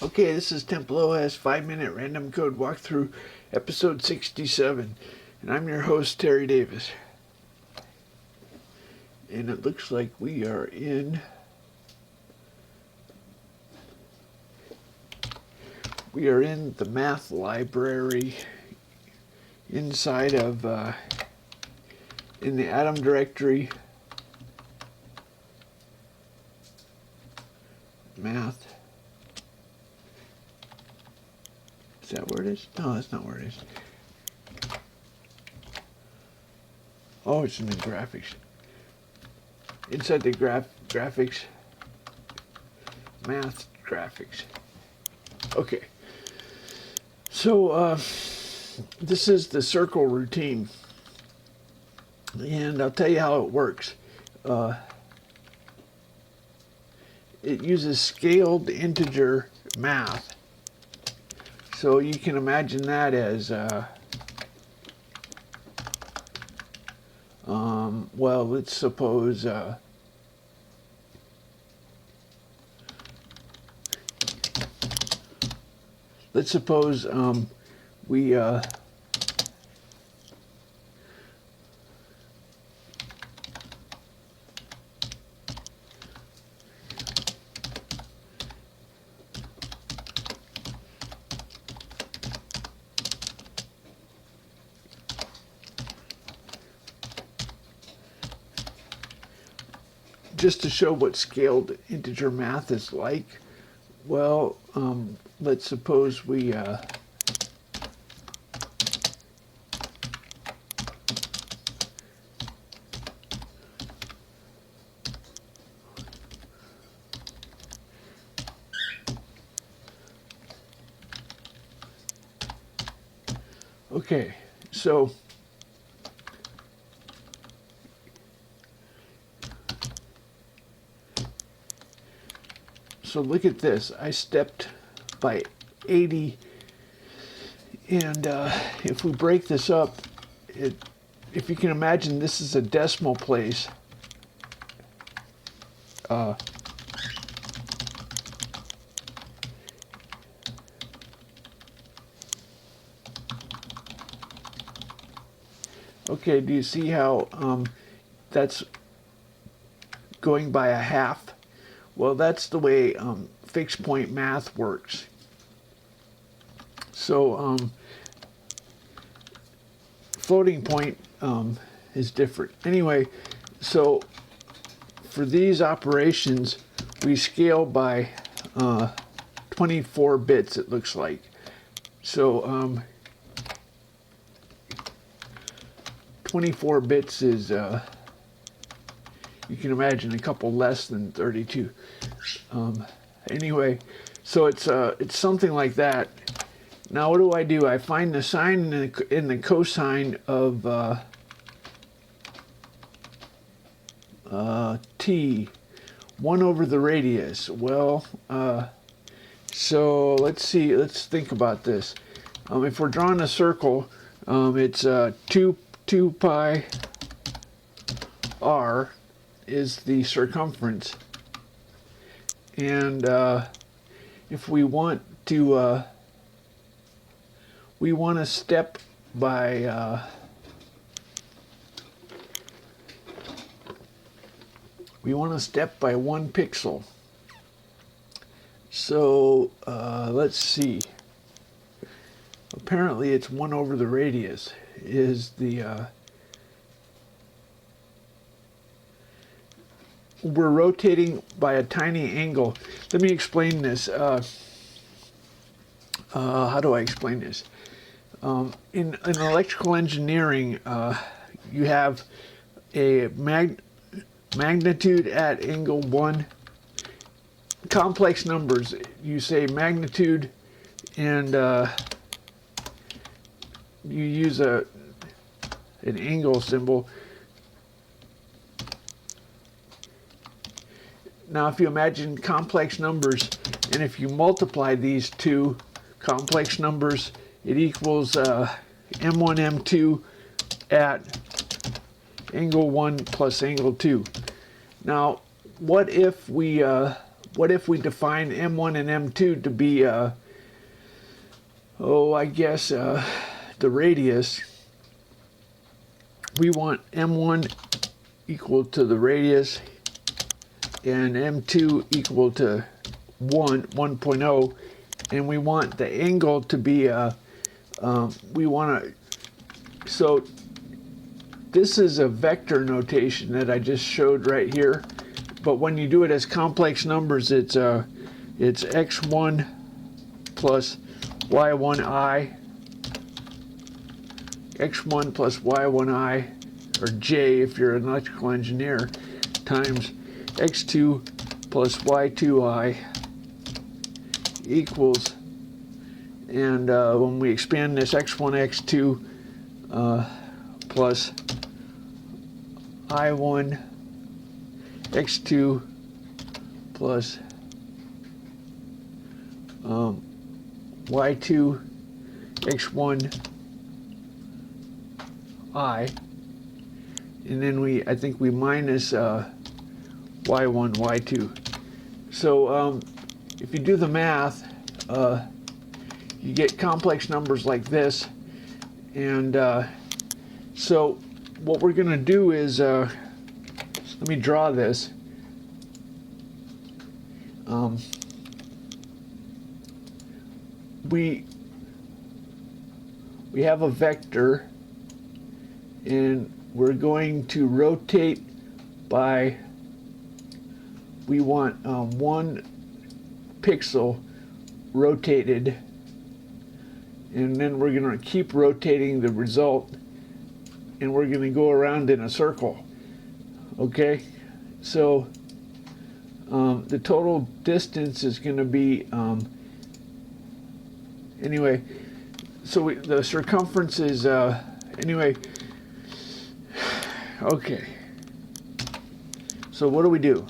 Okay, this is TempleOS 5-minute random code walkthrough, episode 67, and I'm your host, Terry Davis. And it looks like we are in the math library inside of in the Atom directory, math. Is that where it is? No, that's not where it is. Oh, it's in the graphics. Inside the graphics, math graphics. Okay. So this is the circle routine, and I'll tell you how it works. It uses scaled integer math. So you can imagine that as, well, let's suppose, we, just to show what scaled integer math is like, well, let's suppose we okay, so look at this. I stepped by 80, and if we break this up, if you can imagine, this is a decimal place. Okay, do you see how that's going by a half? Well, that's the way fixed point math works. So floating point is different. Anyway, so for these operations, we scale by 24 bits, it looks like. So 24 bits is, you can imagine, a couple less than 32. Anyway, so it's something like that. Now what do? I find the sine in the cosine of t, 1 over the radius. Well, so let's see. Let's think about this. If we're drawing a circle, it's 2 pi r is the circumference, and if we want to step by by 1 pixel. So let's see. Apparently it's 1 over the radius is the we're rotating by a tiny angle. Let me explain this. How do I explain this? In electrical engineering, you have a magnitude at angle 1. Complex numbers, you say magnitude, and you use an angle symbol. Now, if you imagine complex numbers, and if you multiply these two complex numbers, it equals m1, m2 at angle 1 plus angle 2. Now, what if we what if we define M1 and M2 to be, I guess, the radius. We want M1 equal to the radius and M2 equal to 1.0, and we want the angle to be, so this is a vector notation that I just showed right here, but when you do it as complex numbers, it's x1 plus y1i, x1 plus y1i, or j if you're an electrical engineer, times x2 plus y2i equals, and when we expand this, x1, x2 plus I1, x2 plus y2, x1, I, and then I think we minus y1, y2. So if you do the math, you get complex numbers like this, and so what we're going to do is, let me draw this. We have a vector, and we're going to rotate by, we want 1 pixel rotated, and then we're going to keep rotating the result, and we're going to go around in a circle. Okay, so the total distance is going to be, anyway, so the circumference is, anyway, okay, so what do?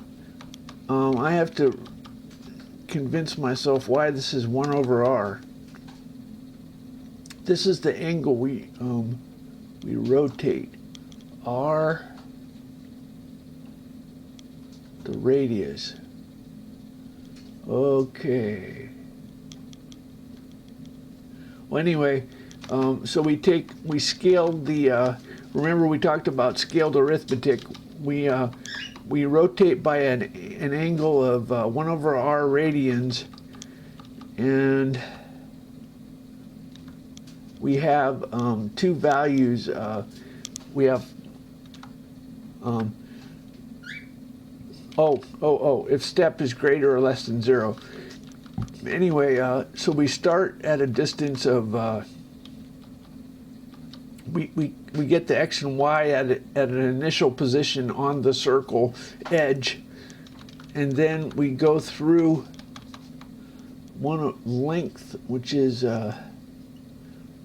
I have to convince myself why this is 1 over r. This is the angle we rotate. R, the radius. Okay. Well, anyway, so we scaled the, remember we talked about scaled arithmetic. We rotate by an angle of 1 over r radians, and we have 2 values. We have if step is greater or less than 0. Anyway, so we start at a distance of we get the x and y at an initial position on the circle edge, and then we go through one length, which is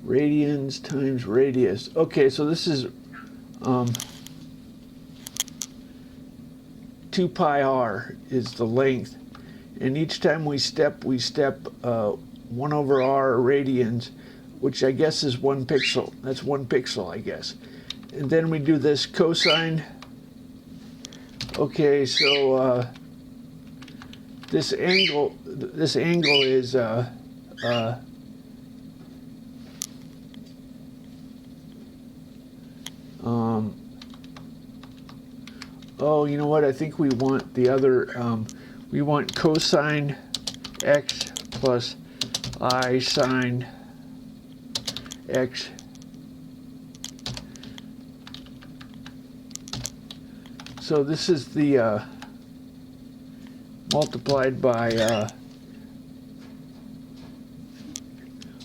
radians times radius. Okay, so this is 2 pi r is the length, and each time we step 1 over r radians, which I guess is 1 pixel. That's 1 pixel, I guess. And then we do this cosine. Okay, so this angle is oh, you know what? I think we want the other. We want cosine x plus I sine x. So this is the multiplied by.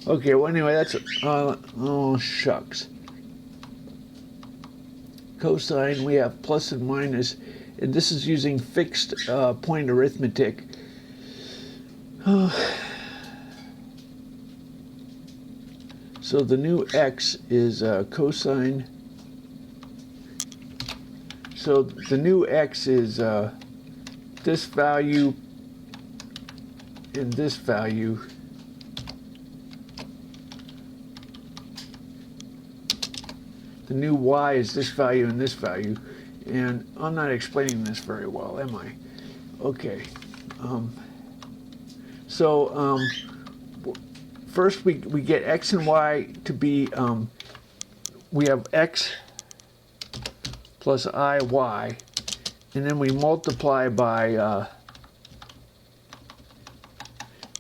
Okay. Well, anyway, that's oh shucks. Cosine, we have plus and minus, and this is using fixed point arithmetic. So the new x is cosine. So the new x is this value and this value. The new y is this value and this value. And I'm not explaining this very well, am I? Okay. First we get x and y to be, we have x plus iy, and then we multiply by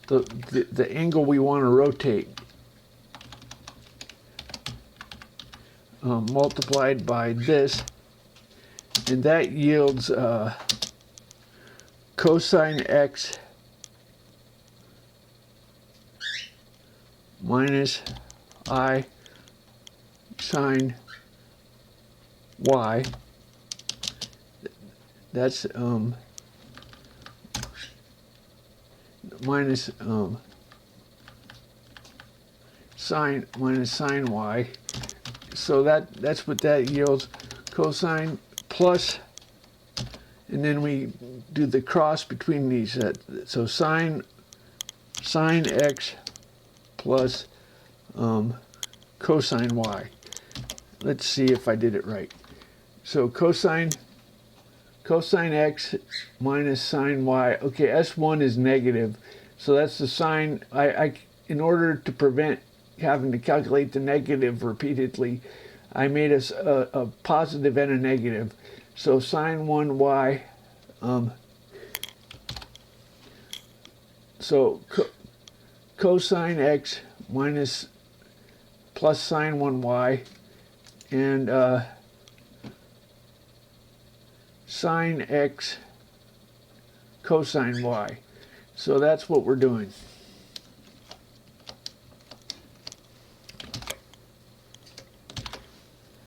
the angle we want to rotate, multiplied by this, and that yields cosine x minus I sine y. That's minus sine minus sine y. So that's what that yields, cosine plus, and then we do the cross between these. So sine x plus cosine y. Let's see if I did it right. So cosine x minus sine y. Okay, S1 is negative, so that's the sine. In order to prevent having to calculate the negative repeatedly, I made a positive and a negative. So sine 1y, cosine x minus plus sine 1y, and sine x cosine y. So that's what we're doing.